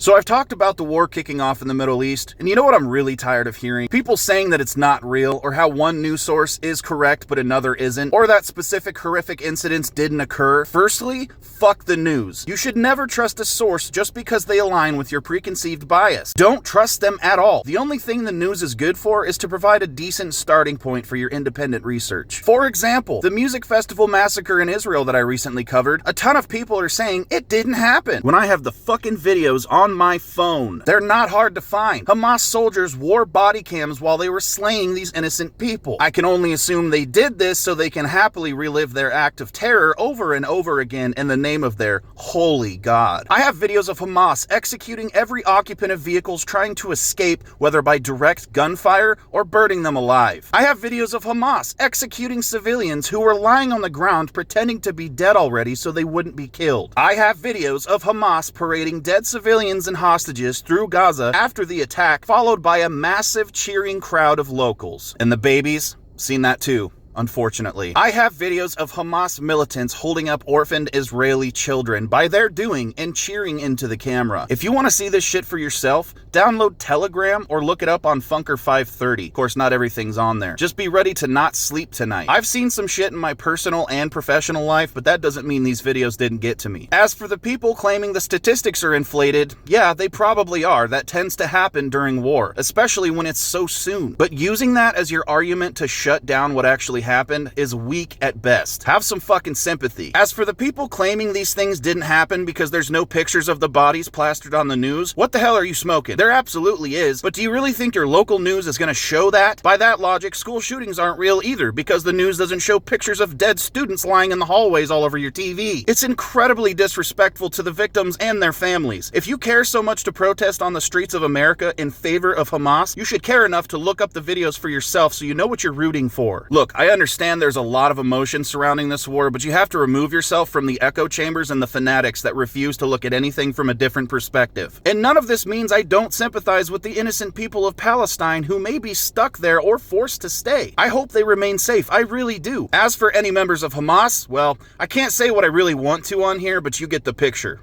So I've talked about the war kicking off in the Middle East, and you know what I'm really tired of hearing? People saying that it's not real, or how one news source is correct but another isn't, or that specific horrific incidents didn't occur. Firstly, fuck the news. You should never trust a source just because they align with your preconceived bias. Don't trust them at all. The only thing the news is good for is to provide a decent starting point for your independent research. For example, the music festival massacre in Israel that I recently covered, a ton of people are saying it didn't happen, when I have the fucking videos on my phone. They're not hard to find. Hamas soldiers wore body cams while they were slaying these innocent people. I can only assume they did this so they can happily relive their act of terror over and over again in the name of their holy God. I have videos of Hamas executing every occupant of vehicles trying to escape, whether by direct gunfire or burning them alive. I have videos of Hamas executing civilians who were lying on the ground pretending to be dead already so they wouldn't be killed. I have videos of Hamas parading dead civilians and hostages through Gaza after the attack, followed by a massive cheering crowd of locals. And the babies? Seen that too. Unfortunately. I have videos of Hamas militants holding up orphaned Israeli children by their doing and cheering into the camera. If you want to see this shit for yourself, download Telegram or look it up on Funker 530. Of course, not everything's on there. Just be ready to not sleep tonight. I've seen some shit in my personal and professional life, but that doesn't mean these videos didn't get to me. As for the people claiming the statistics are inflated, yeah, they probably are. That tends to happen during war, especially when it's so soon. But using that as your argument to shut down what actually happened is weak at best. Have some fucking sympathy. As for the people claiming these things didn't happen because there's no pictures of the bodies plastered on the news, what the hell are you smoking? There absolutely is, but do you really think your local news is gonna show that? By that logic, school shootings aren't real either because the news doesn't show pictures of dead students lying in the hallways all over your TV. It's incredibly disrespectful to the victims and their families. If you care so much to protest on the streets of America in favor of Hamas, you should care enough to look up the videos for yourself so you know what you're rooting for. Look, I understand there's a lot of emotion surrounding this war, but you have to remove yourself from the echo chambers and the fanatics that refuse to look at anything from a different perspective. And none of this means I don't sympathize with the innocent people of Palestine who may be stuck there or forced to stay. I hope they remain safe. I really do. As for any members of Hamas, well, I can't say what I really want to on here, but you get the picture.